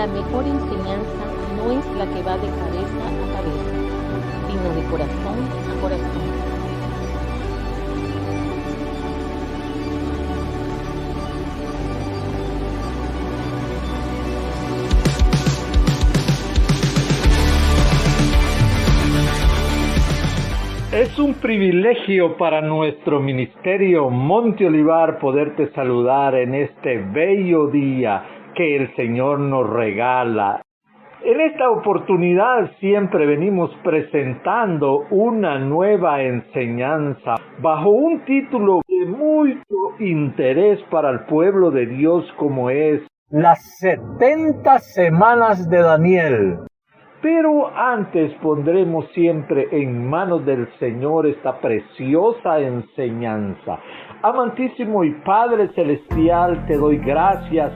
la mejor enseñanza no es la que va de cabeza a cabeza, sino de corazón a corazón. Es un privilegio para nuestro ministerio Monte Olivar poderte saludar en este bello día que el Señor nos regala. En esta oportunidad siempre venimos presentando una nueva enseñanza bajo un título de mucho interés para el pueblo de Dios, como es las 70 semanas de Daniel. Pero antes pondremos siempre en manos del Señor esta preciosa enseñanza. Amantísimo y Padre Celestial, te doy gracias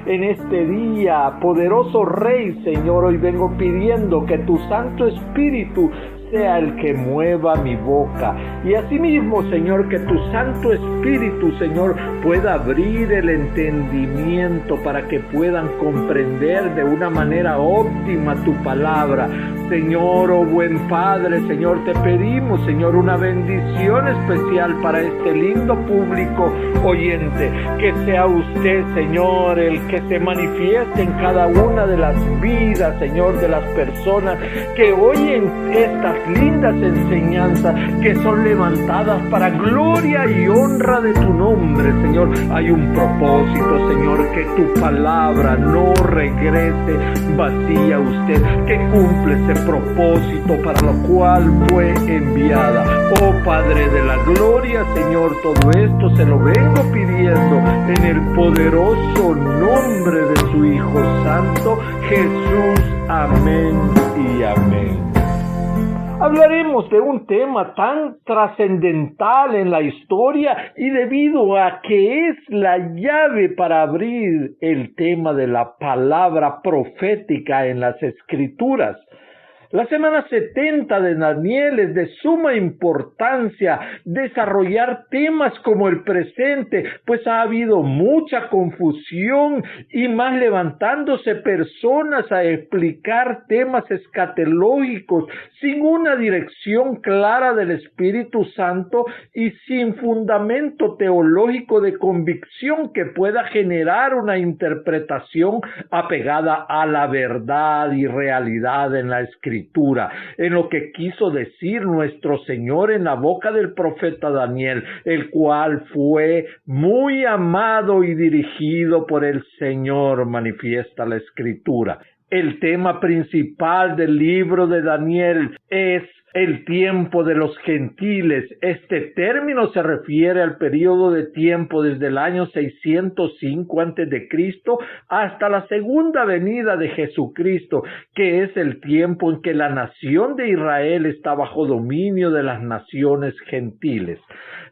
en este día. Poderoso Rey, Señor, hoy vengo pidiendo que tu Santo Espíritu sea el que mueva mi boca. Y asimismo, Señor, que tu Santo Espíritu, Señor, pueda abrir el entendimiento para que puedan comprender de una manera óptima tu palabra. Señor, oh buen Padre, Señor, te pedimos, Señor, una bendición especial para este lindo público oyente. Que sea usted, Señor, el que se manifieste en cada una de las vidas, Señor, de las personas que oyen estas lindas enseñanzas que son levantadas para gloria y honra de tu nombre, Señor. Hay un propósito, Señor, que tu palabra no regrese vacía a usted, que cumple ese propósito para lo cual fue enviada. Oh Padre de la gloria, Señor, todo esto se lo vengo pidiendo en el poderoso nombre de su Hijo Santo, Jesús. Amén y amén. Hablaremos de un tema tan trascendental en la historia y debido a que es la llave para abrir el tema de la palabra profética en las Escrituras. La semana 70 de Daniel es de suma importancia desarrollar temas como el presente, pues ha habido mucha confusión y más levantándose personas a explicar temas escatológicos sin una dirección clara del Espíritu Santo y sin fundamento teológico de convicción que pueda generar una interpretación apegada a la verdad y realidad en la Escritura. En lo que quiso decir nuestro Señor en la boca del profeta Daniel, el cual fue muy amado y dirigido por el Señor, manifiesta la Escritura. El tema principal del libro de Daniel es el tiempo de los gentiles. Este término se refiere al periodo de tiempo desde el año 605 a.C. hasta la segunda venida de Jesucristo, que es el tiempo en que la nación de Israel está bajo dominio de las naciones gentiles.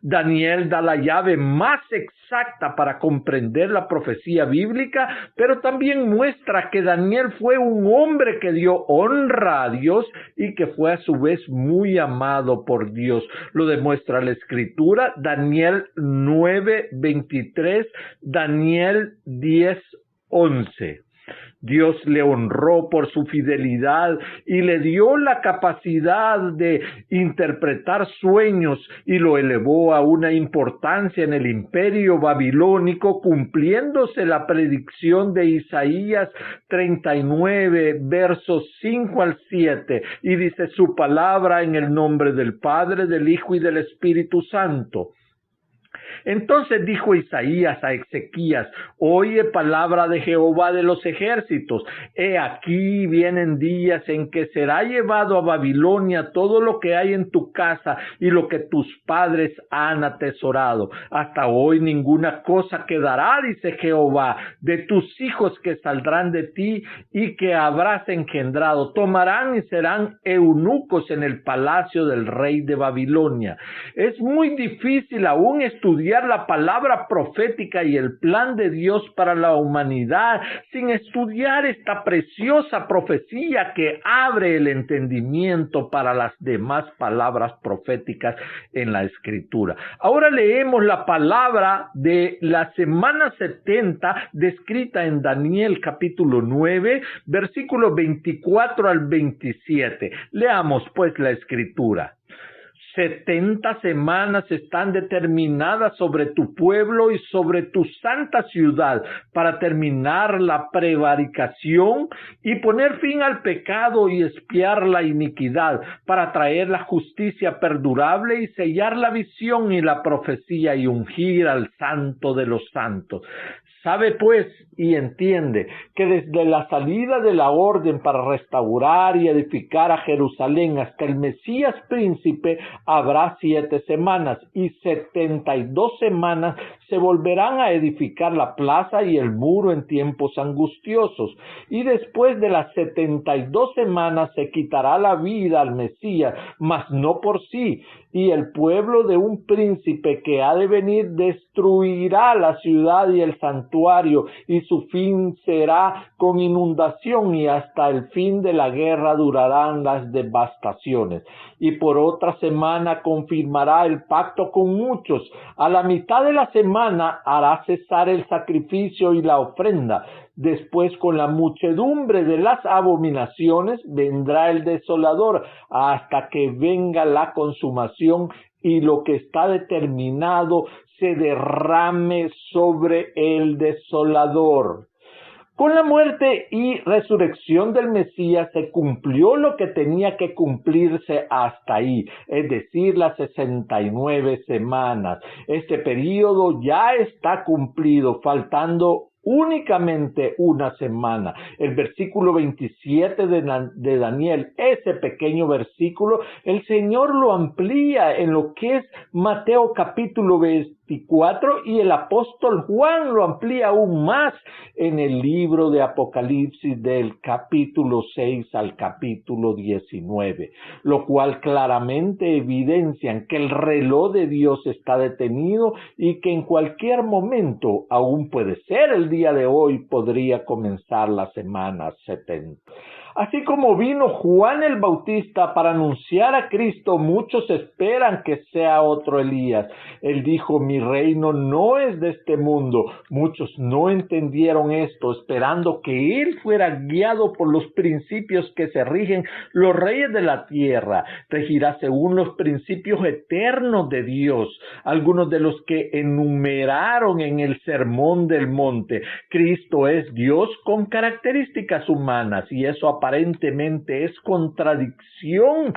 Daniel da la llave más exacta para comprender la profecía bíblica, pero también muestra que Daniel fue un hombre que dio honra a Dios y que fue a su vez muy amado por Dios. Lo demuestra la Escritura, Daniel 9:23, Daniel 10:11. Dios le honró por su fidelidad y le dio la capacidad de interpretar sueños y lo elevó a una importancia en el imperio babilónico, cumpliéndose la predicción de Isaías 39, versos 5 al 7, y dice su palabra en el nombre del Padre, del Hijo y del Espíritu Santo. Entonces dijo Isaías a Ezequías: oye palabra de Jehová de los ejércitos, he aquí vienen días en que será llevado a Babilonia todo lo que hay en tu casa y lo que tus padres han atesorado. Hasta hoy ninguna cosa quedará, dice Jehová, de tus hijos que saldrán de ti y que habrás engendrado. Tomarán y serán eunucos en el palacio del rey de Babilonia. Es muy difícil aún estudiar estudiar la palabra profética y el plan de Dios para la humanidad, sin estudiar esta preciosa profecía que abre el entendimiento para las demás palabras proféticas en la Escritura. Ahora leemos la palabra de la semana 70 descrita en Daniel capítulo 9, versículos 24 al 27. Leamos pues la Escritura. 70 semanas están determinadas sobre tu pueblo y sobre tu santa ciudad para terminar la prevaricación y poner fin al pecado y expiar la iniquidad, para traer la justicia perdurable y sellar la visión y la profecía y ungir al santo de los santos. Sabe pues y entiende que desde la salida de la orden para restaurar y edificar a Jerusalén hasta el Mesías príncipe habrá 7 semanas y 72 semanas se volverán a edificar la plaza y el muro en tiempos angustiosos. Y después de las 72 semanas se quitará la vida al Mesías, mas no por sí. Y el pueblo de un príncipe que ha de venir destruirá la ciudad y el santuario, y su fin será con inundación, y hasta el fin de la guerra durarán las devastaciones. Y por otra semana confirmará el pacto con muchos. A la mitad de la semana hará cesar el sacrificio y la ofrenda. Después, con la muchedumbre de las abominaciones, vendrá el desolador, hasta que venga la consumación y lo que está determinado se derrame sobre el desolador. Con la muerte y resurrección del Mesías se cumplió lo que tenía que cumplirse hasta ahí, es decir, las 69 semanas. Este periodo ya está cumplido, faltando únicamente una semana. El versículo 27 de Daniel, ese pequeño versículo, el Señor lo amplía en lo que es Mateo capítulo 24 y el apóstol Juan lo amplía aún más en el libro de Apocalipsis del capítulo 6 al capítulo 19, lo cual claramente evidencian que el reloj de Dios está detenido y que en cualquier momento, aún puede ser el día de hoy, podría comenzar la semana 70. Así como vino Juan el Bautista para anunciar a Cristo, muchos esperan que sea otro Elías. Él dijo, mi reino no es de este mundo. Muchos no entendieron esto, esperando que él fuera guiado por los principios que se rigen los reyes de la tierra. Regirá según los principios eternos de Dios, algunos de los que enumeraron en el Sermón del Monte. Cristo es Dios con características humanas, y eso aparentemente es contradicción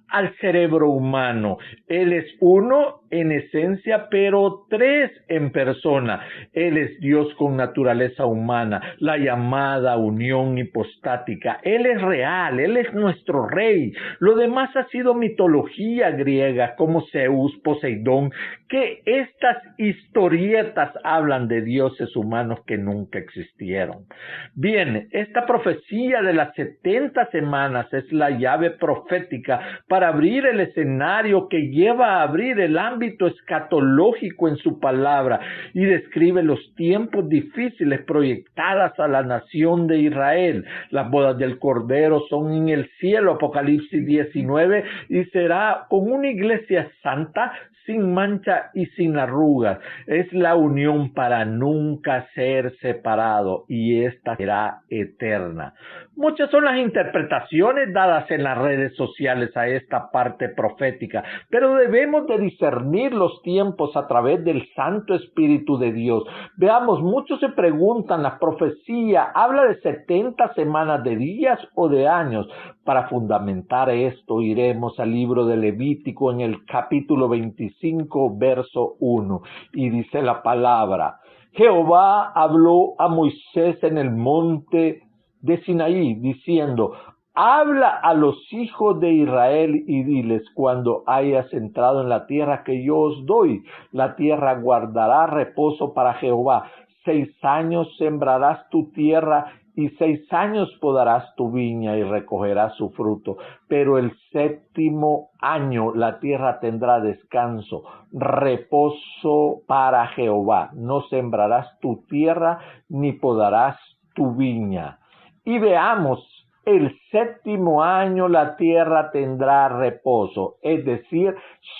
al cerebro humano. Él es uno en esencia, pero 3 en persona. Él es Dios con naturaleza humana, la llamada unión hipostática. Él es real, Él es nuestro rey. Lo demás ha sido mitología griega, como Zeus, Poseidón, que estas historietas hablan de dioses humanos que nunca existieron. Bien, esta profecía de las 70 semanas es la llave profética para abrir el escenario que lleva a abrir el ámbito escatológico en su palabra, y describe los tiempos difíciles proyectadas a la nación de Israel. Las bodas del Cordero son en el cielo, Apocalipsis 19, y será con una iglesia santa, sin mancha y sin arrugas. Es la unión para nunca ser separado, y esta será eterna. Muchas son las interpretaciones dadas en las redes sociales a esta parte profética, pero debemos de discernir los tiempos a través del Santo Espíritu de Dios. Veamos, muchos se preguntan, ¿la profecía habla de 70 semanas, de días o de años? Para fundamentar esto, iremos al libro de Levítico en el capítulo 25, verso 1, y dice la palabra: Jehová habló a Moisés en el monte de Sinaí, diciendo: habla a los hijos de Israel y diles, cuando hayas entrado en la tierra que yo os doy, la tierra guardará reposo para Jehová. 6 años sembrarás tu tierra y 6 años podarás tu viña y recogerás su fruto, pero el 7º año la tierra tendrá descanso, reposo para Jehová. No sembrarás tu tierra ni podarás tu viña. Y veamos, el 7º año la tierra tendrá reposo, es decir,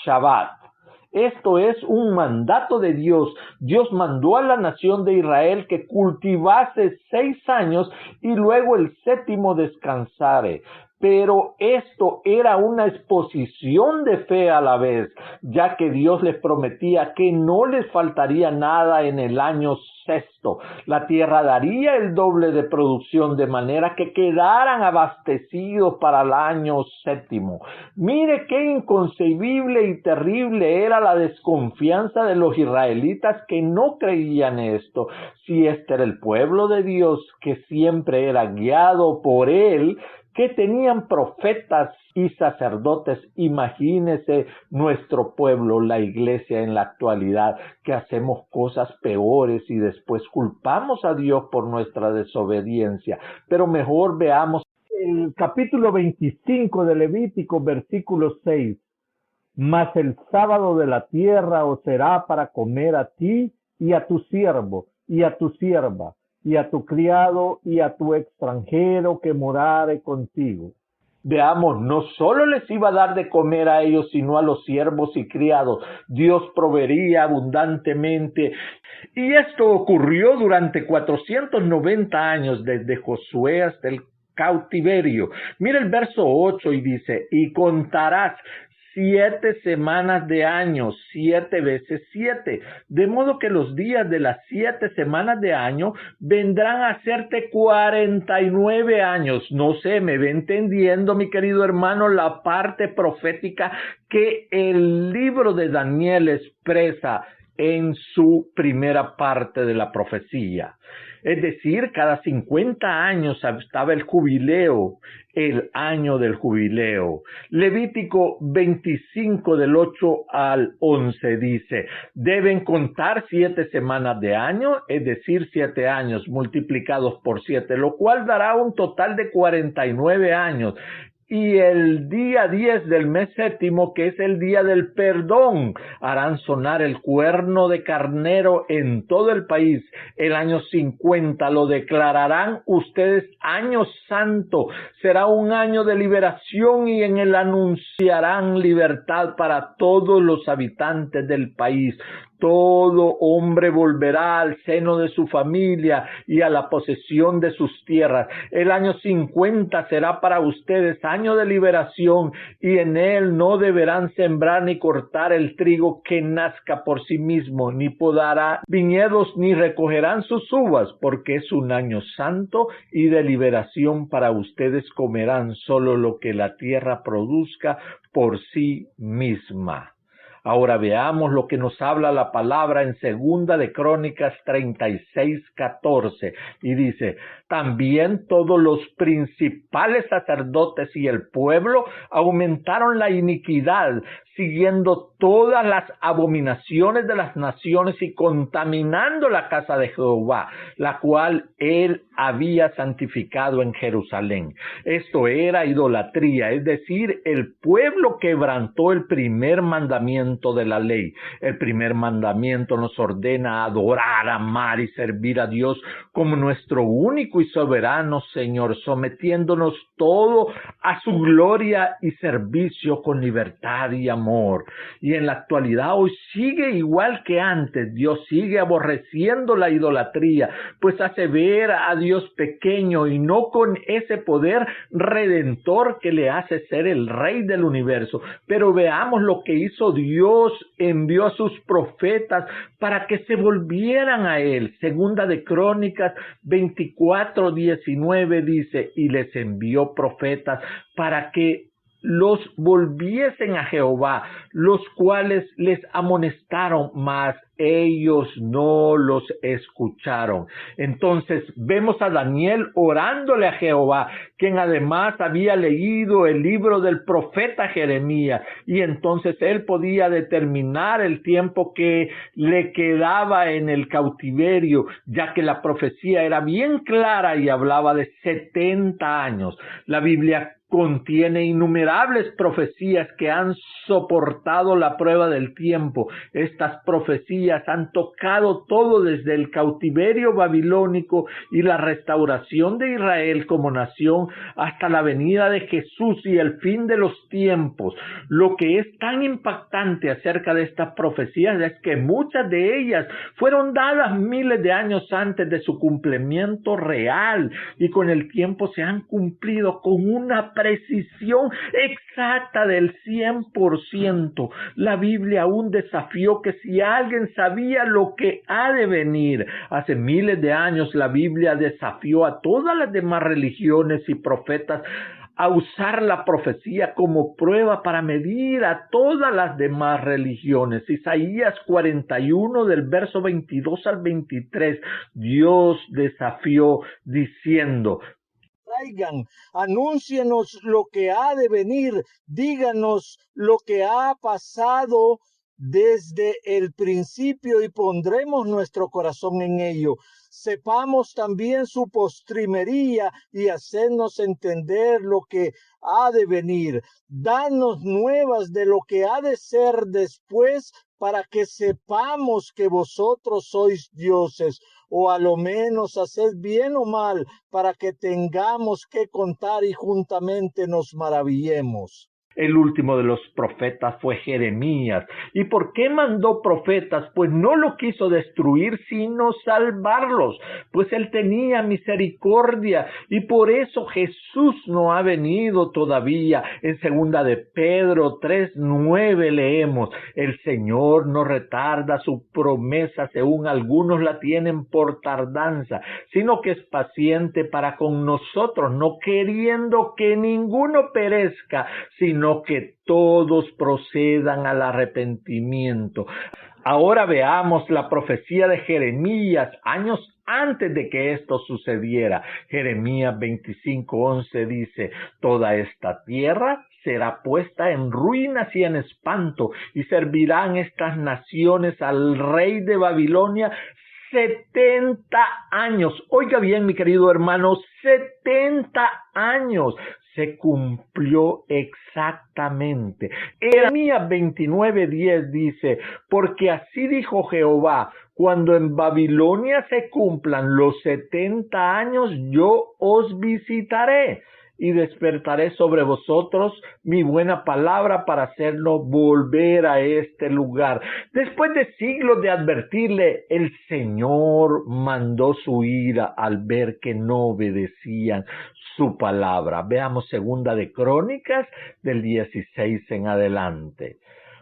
Shabbat. Esto es un mandato de Dios. Dios mandó a la nación de Israel que cultivase 6 años y luego el 7º descansare. Pero esto era una exposición de fe a la vez, ya que Dios les prometía que no les faltaría nada en el año 6º. La tierra daría el doble de producción, de manera que quedaran abastecidos para el año 7º. Mire qué inconcebible y terrible era la desconfianza de los israelitas que no creían esto. Si este era el pueblo de Dios, que siempre era guiado por Él, que tenían profetas y sacerdotes. Imagínese nuestro pueblo, la iglesia en la actualidad, que hacemos cosas peores y después culpamos a Dios por nuestra desobediencia. Pero mejor veamos el capítulo 25 de Levítico, versículo 6. Mas el sábado de la tierra os será para comer a ti y a tu siervo y a tu sierva, y a tu criado y a tu extranjero que morare contigo. Veamos, no solo les iba a dar de comer a ellos, sino a los siervos y criados. Dios proveería abundantemente. Y esto ocurrió durante 490 años, desde Josué hasta el cautiverio. Mira el verso 8 y dice, y contarás 7 semanas de año, 7 veces 7, de modo que los días de las 7 semanas de año vendrán a hacerte 49 años. No sé, me ve entendiendo, mi querido hermano, la parte profética que el libro de Daniel expresa en su primera parte de la profecía. Es decir, cada 50 años estaba el jubileo, el año del jubileo. Levítico 25 del 8 al 11 dice, deben contar 7 semanas de año, es decir, 7 años multiplicados por 7, lo cual dará un total de 49 años. Y el día 10 del mes 7º, que es el día del perdón, harán sonar el cuerno de carnero en todo el país. El año 50 lo declararán ustedes año santo. Será un año de liberación y en él anunciarán libertad para todos los habitantes del país. Todo hombre volverá al seno de su familia y a la posesión de sus tierras. El año 50 será para ustedes año de liberación y en él no deberán sembrar ni cortar el trigo que nazca por sí mismo, ni podará viñedos ni recogerán sus uvas, porque es un año santo y de liberación para ustedes. Comerán solo lo que la tierra produzca por sí misma. Ahora veamos lo que nos habla la palabra en Segunda de Crónicas 36:14 y dice, también todos los principales sacerdotes y el pueblo aumentaron la iniquidad, siguiendo todas las abominaciones de las naciones y contaminando la casa de Jehová, la cual él había santificado en Jerusalén. Esto era idolatría, es decir, el pueblo quebrantó el primer mandamiento de la ley. El primer mandamiento nos ordena adorar, amar y servir a Dios como nuestro único y soberano Señor, sometiéndonos todo a su gloria y servicio con libertad y amor. Y en la actualidad hoy sigue igual que antes. Dios sigue aborreciendo la idolatría, pues hace ver a Dios pequeño y no con ese poder redentor que le hace ser el rey del universo. Pero veamos lo que hizo Dios. Envió a sus profetas para que se volvieran a él. Segunda de Crónicas 24:19 dice, y les envió profetas para que los volviesen a Jehová, los cuales les amonestaron, mas ellos no los escucharon. Entonces vemos a Daniel orándole a Jehová, quien además había leído el libro del profeta Jeremías, y entonces él podía determinar el tiempo que le quedaba en el cautiverio, ya que la profecía era bien clara y hablaba de 70 años. La Biblia contiene innumerables profecías que han soportado la prueba del tiempo. Estas profecías han tocado todo desde el cautiverio babilónico y la restauración de Israel como nación hasta la venida de Jesús y el fin de los tiempos. Lo que es tan impactante acerca de estas profecías es que muchas de ellas fueron dadas miles de años antes de su cumplimiento real, y con el tiempo se han cumplido con una precisión exacta del 100%. La Biblia aún desafió que si alguien sabía lo que ha de venir. Hace miles de años la Biblia desafió a todas las demás religiones y profetas a usar la profecía como prueba para medir a todas las demás religiones. Isaías 41 del verso 22 al 23, Dios desafió diciendo: traigan, anúncienos lo que ha de venir, díganos lo que ha pasado desde el principio y pondremos nuestro corazón en ello. Sepamos también su postrimería y hacernos entender lo que ha de venir. Danos nuevas de lo que ha de ser después, para que sepamos que vosotros sois dioses, o a lo menos haced bien o mal, para que tengamos que contar y juntamente nos maravillemos. El último de los profetas fue Jeremías. ¿Y por qué mandó profetas? Pues no lo quiso destruir, sino salvarlos, pues él tenía misericordia, y por eso Jesús no ha venido todavía. En segunda de Pedro 3:9 leemos: el Señor no retarda su promesa, según algunos la tienen por tardanza, sino que es paciente para con nosotros, no queriendo que ninguno perezca, sino que todos procedan al arrepentimiento. Ahora veamos la profecía de Jeremías, años antes de que esto sucediera. Jeremías 25:11 dice: toda esta tierra será puesta en ruinas y en espanto, y servirán estas naciones al rey de Babilonia 70 años. Oiga bien, mi querido hermano, 70 años. Se cumplió exactamente. Jeremías 29:10 dice: porque así dijo Jehová, cuando en Babilonia se cumplan los 70 años, yo os visitaré y despertaré sobre vosotros mi buena palabra para hacerlo volver a este lugar. Después de siglos de advertirle, el Señor mandó su ira al ver que no obedecían su palabra. Veamos segunda de Crónicas del 16 en adelante.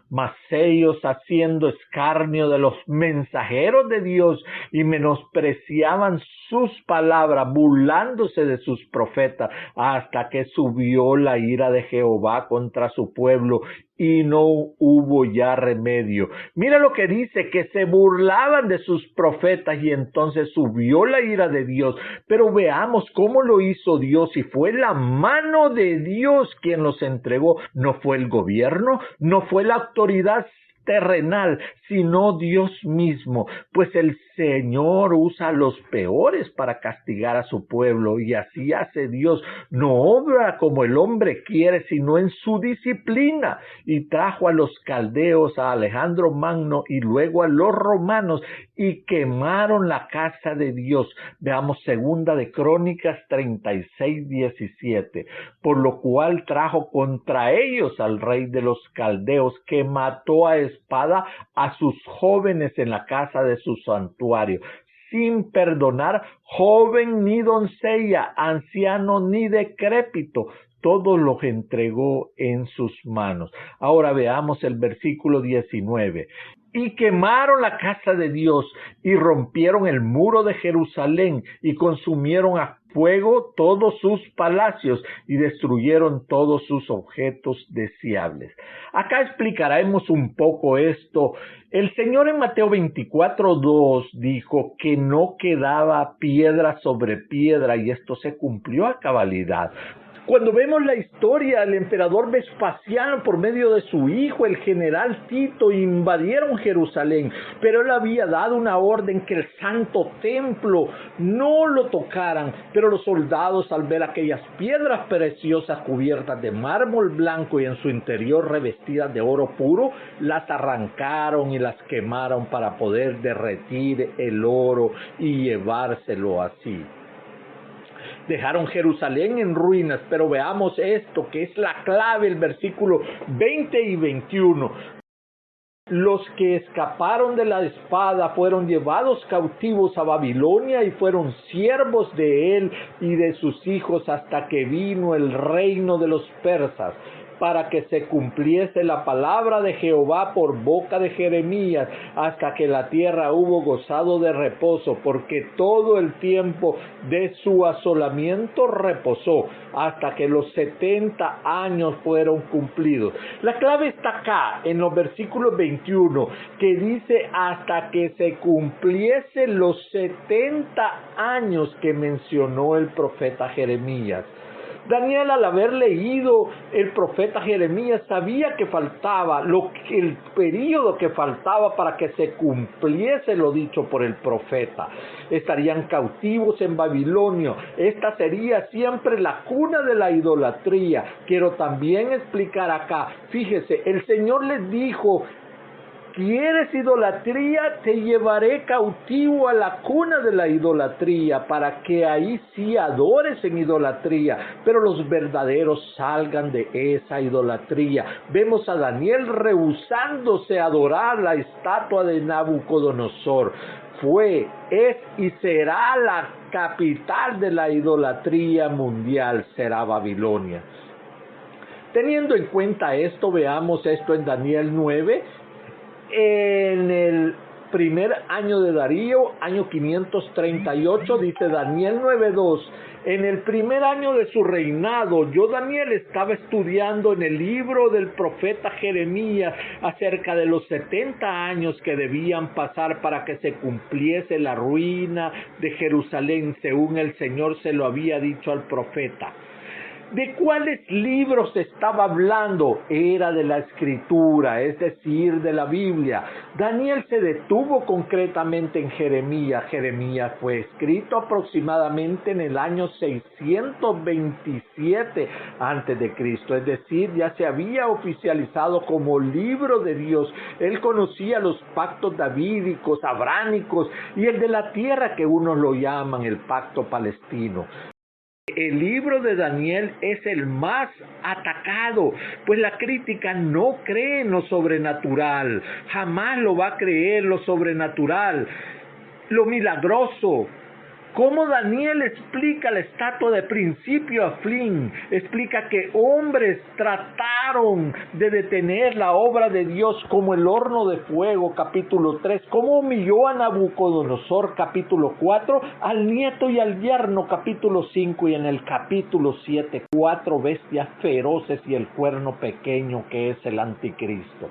Mas ellos, haciendo escarnio de los mensajeros de Dios y menospreciaban sus palabras, burlándose de sus profetas, hasta que subió la ira de Jehová contra su pueblo y no hubo ya remedio. Mira lo que dice, que se burlaban de sus profetas y entonces subió la ira de Dios. Pero veamos cómo lo hizo Dios, y fue la mano de Dios quien los entregó. No fue el gobierno, no fue la autoridad terrenal, sino Dios mismo, pues el Señor usa a los peores para castigar a su pueblo, y así hace Dios. No obra como el hombre quiere, sino en su disciplina, y trajo a los caldeos, a Alejandro Magno y luego a los romanos, y quemaron la casa de Dios. Veamos segunda de Crónicas 36:17, por lo cual trajo contra ellos al rey de los caldeos, que mató a espada a sus jóvenes en la casa de su santuario, sin perdonar joven ni doncella, anciano ni decrépito. Todos los entregó en sus manos. Ahora veamos el versículo 19. y quemaron la casa de Dios y rompieron el muro de Jerusalén y consumieron a fuego todos sus palacios y destruyeron todos sus objetos deseables. Acá explicaremos un poco esto. El Señor en Mateo 24:2 dijo que no quedaba piedra sobre piedra y esto se cumplió a cabalidad. Cuando vemos la historia, el emperador Vespasiano, por medio de su hijo, el general Tito, invadieron Jerusalén, pero él había dado una orden que el santo templo no lo tocaran, pero los soldados, al ver aquellas piedras preciosas cubiertas de mármol blanco y en su interior revestidas de oro puro, las arrancaron y las quemaron para poder derretir el oro y llevárselo así. Dejaron Jerusalén en ruinas, pero veamos esto, que es la clave, el versículo 20 y 21. Los que escaparon de la espada fueron llevados cautivos a Babilonia y fueron siervos de él y de sus hijos hasta que vino el reino de los persas, para que se cumpliese la palabra de Jehová por boca de Jeremías, hasta que la tierra hubo gozado de reposo, porque todo el tiempo de su asolamiento reposó, hasta que los 70 años fueron cumplidos. La clave está acá, en los versículos 21, que dice hasta que se cumpliese los 70 años que mencionó el profeta Jeremías. Daniel, al haber leído el profeta Jeremías, sabía que faltaba, el período que faltaba para que se cumpliese lo dicho por el profeta. Estarían cautivos en Babilonia. Esta sería siempre la cuna de la idolatría. Quiero también explicar acá, fíjese, el Señor les dijo: ¿quieres idolatría? Te llevaré cautivo a la cuna de la idolatría, para que ahí sí adores en idolatría, pero los verdaderos salgan de esa idolatría. Vemos a Daniel rehusándose a adorar la estatua de Nabucodonosor. Fue, es y será la capital de la idolatría mundial, será Babilonia. Teniendo en cuenta esto, veamos esto en Daniel 9. En el primer año de Darío, año 538, dice Daniel 9:2, en el primer año de su reinado, yo Daniel estaba estudiando en el libro del profeta Jeremías acerca de los 70 años que debían pasar para que se cumpliese la ruina de Jerusalén, según el Señor se lo había dicho al profeta. ¿De cuáles libros estaba hablando? Era de la Escritura, es decir, de la Biblia. Daniel se detuvo concretamente en Jeremías. Jeremías fue escrito aproximadamente en el año 627 a.C., es decir, ya se había oficializado como libro de Dios. Él conocía los pactos davídicos, abrámicos y el de la tierra que unos lo llaman el pacto palestino. El libro de Daniel es el más atacado, pues la crítica no cree en lo sobrenatural, jamás lo va a creer lo sobrenatural, lo milagroso. ¿Cómo Daniel explica la estatua de principio a fin? Explica que hombres trataron de detener la obra de Dios como el horno de fuego, capítulo 3. Cómo humilló a Nabucodonosor, capítulo 4, al nieto y al yerno, capítulo 5. Y en el capítulo 7, 4 bestias feroces y el cuerno pequeño que es el anticristo.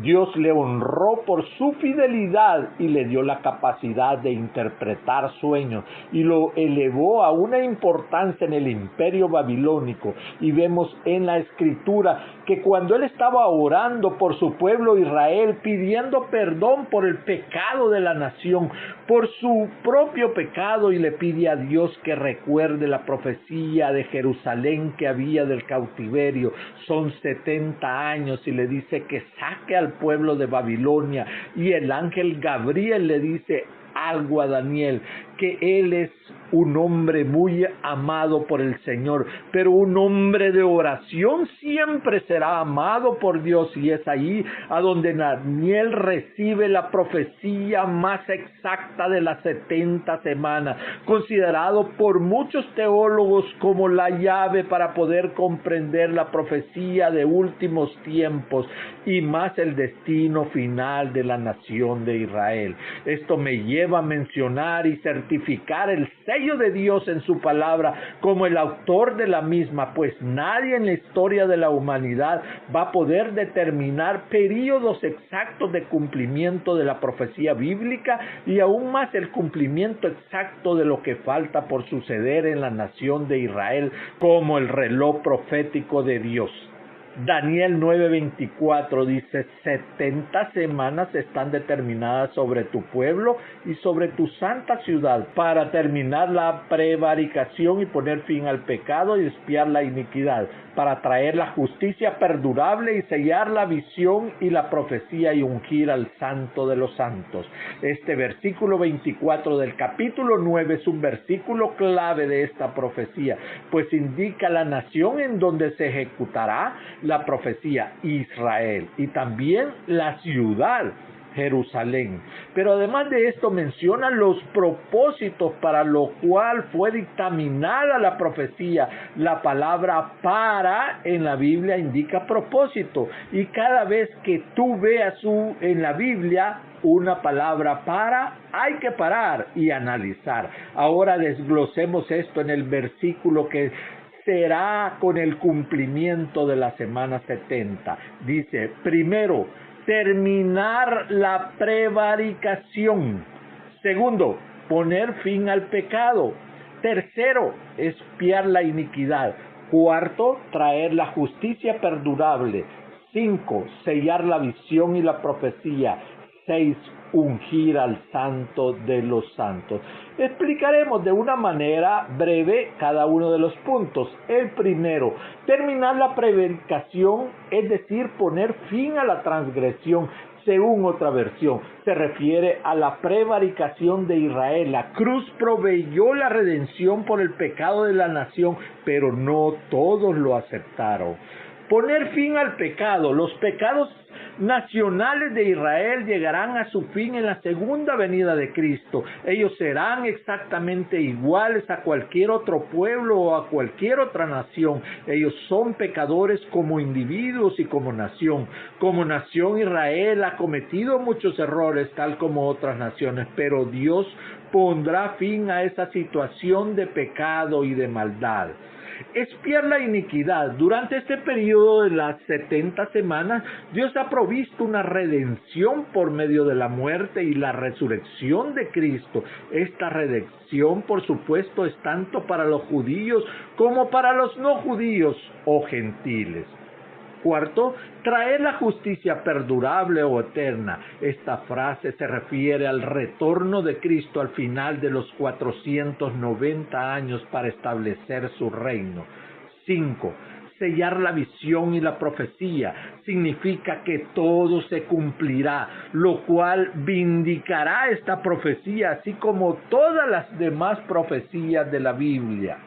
Dios le honró por su fidelidad y le dio la capacidad de interpretar sueños y lo elevó a una importancia en el imperio babilónico. Y vemos en la Escritura que cuando él estaba orando por su pueblo Israel, pidiendo perdón por el pecado de la nación, por su propio pecado, y le pide a Dios que recuerde la profecía de Jerusalén que había del cautiverio, son 70 años, y le dice que saque al pueblo de Babilonia, y el ángel Gabriel le dice: algo a Daniel, que él es un hombre muy amado por el Señor, pero un hombre de oración siempre será amado por Dios, y es ahí a donde Daniel recibe la profecía más exacta de las 70 semanas, considerado por muchos teólogos como la llave para poder comprender la profecía de últimos tiempos y más el destino final de la nación de Israel. Esto me lleva a mencionar y certificar el sello de Dios en su palabra como el autor de la misma, pues nadie en la historia de la humanidad va a poder determinar períodos exactos de cumplimiento de la profecía bíblica y aún más el cumplimiento exacto de lo que falta por suceder en la nación de Israel como el reloj profético de Dios. Daniel 9:24 dice: 70 semanas están determinadas sobre tu pueblo y sobre tu santa ciudad para terminar la prevaricación y poner fin al pecado y expiar la iniquidad, para traer la justicia perdurable y sellar la visión y la profecía y ungir al santo de los santos. Este versículo 24 del capítulo 9 es un versículo clave de esta profecía, pues indica la nación en donde se ejecutará la profecía, Israel, y también la ciudad, Jerusalén. Pero además de esto menciona los propósitos para lo cual fue dictaminada la profecía. La palabra para en la Biblia indica propósito, y cada vez que tú veas en la Biblia una palabra para, hay que parar y analizar. Ahora desglosemos esto en el versículo que será con el cumplimiento de la semana 70. Dice, primero, terminar la prevaricación. Segundo, poner fin al pecado. Tercero, expiar la iniquidad. Cuarto, traer la justicia perdurable. 5, sellar la visión y la profecía. 6, ungir al santo de los santos. Explicaremos de una manera breve cada uno de los puntos. El primero, terminar la prevaricación, es decir, poner fin a la transgresión. Según otra versión, se refiere a la prevaricación de Israel. La cruz proveyó la redención por el pecado de la nación, pero no todos lo aceptaron. Poner fin al pecado. Los pecados nacionales de Israel llegarán a su fin en la segunda venida de Cristo. Ellos serán exactamente iguales a cualquier otro pueblo o a cualquier otra nación. Ellos son pecadores como individuos y como nación. Como nación, Israel ha cometido muchos errores, tal como otras naciones, pero Dios pondrá fin a esa situación de pecado y de maldad. Expiar la iniquidad. Durante este periodo de las 70 semanas, Dios ha provisto una redención por medio de la muerte y la resurrección de Cristo. Esta redención, por supuesto, es tanto para los judíos como para los no judíos o gentiles. Cuarto, traer la justicia perdurable o eterna. Esta frase se refiere al retorno de Cristo al final de los 490 años para establecer su reino. 5. Sellar la visión y la profecía. Significa que todo se cumplirá, lo cual vindicará esta profecía, así como todas las demás profecías de la Biblia.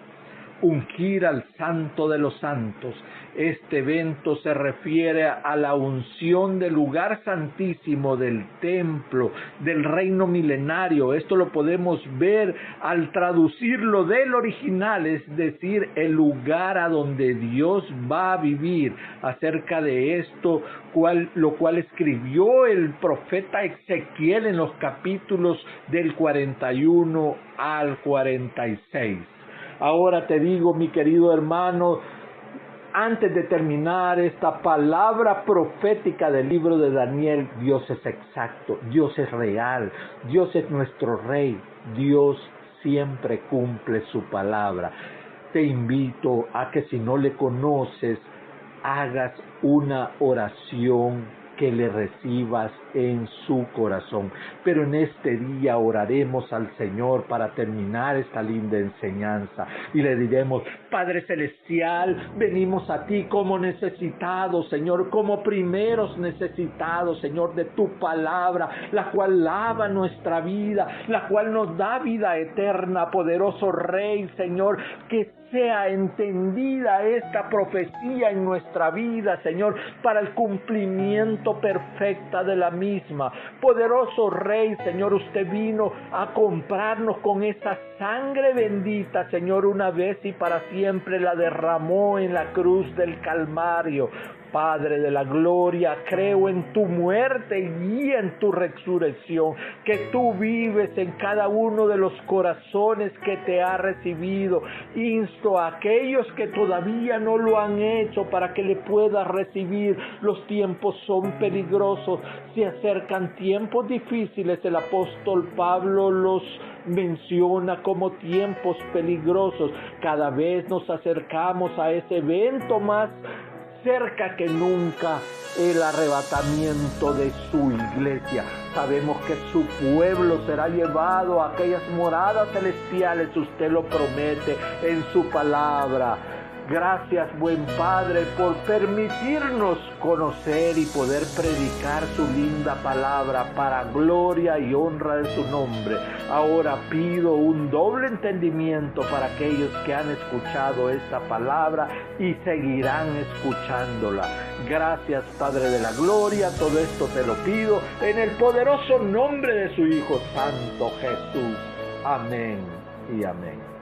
Ungir al santo de los santos. Este evento se refiere a la unción del lugar santísimo, del templo, del reino milenario. Esto lo podemos ver al traducirlo del original, es decir, el lugar a donde Dios va a vivir. Acerca de esto, lo cual escribió el profeta Ezequiel en los capítulos del 41 al 46. Ahora te digo, mi querido hermano, antes de terminar esta palabra profética del libro de Daniel, Dios es exacto, Dios es real, Dios es nuestro Rey, Dios siempre cumple su palabra. Te invito a que si no le conoces, hagas una oración que le recibas en su corazón. Pero en este día oraremos al Señor para terminar esta linda enseñanza y le diremos: Padre Celestial, venimos a ti como necesitados, Señor, como primeros necesitados, Señor, de tu palabra, la cual lava nuestra vida, la cual nos da vida eterna. Poderoso Rey, Señor, que sea entendida esta profecía en nuestra vida, Señor, para el cumplimiento perfecta de la misma. Poderoso Rey, Señor, usted vino a comprarnos con esa sangre bendita, Señor, una vez y para siempre la derramó en la cruz del Calvario. Padre de la gloria, creo en tu muerte y en tu resurrección, que tú vives en cada uno de los corazones que te ha recibido. Insto a aquellos que todavía no lo han hecho para que le puedas recibir. Los tiempos son peligrosos, se acercan tiempos difíciles. El apóstol Pablo los menciona como tiempos peligrosos. Cada vez nos acercamos a ese evento más cerca que nunca, el arrebatamiento de su iglesia. Sabemos que su pueblo será llevado a aquellas moradas celestiales. Usted lo promete en su palabra. Gracias, buen Padre, por permitirnos conocer y poder predicar su linda palabra para gloria y honra de su nombre. Ahora pido un doble entendimiento para aquellos que han escuchado esta palabra y seguirán escuchándola. Gracias, Padre de la gloria. Todo esto te lo pido en el poderoso nombre de su Hijo Santo Jesús. Amén y amén.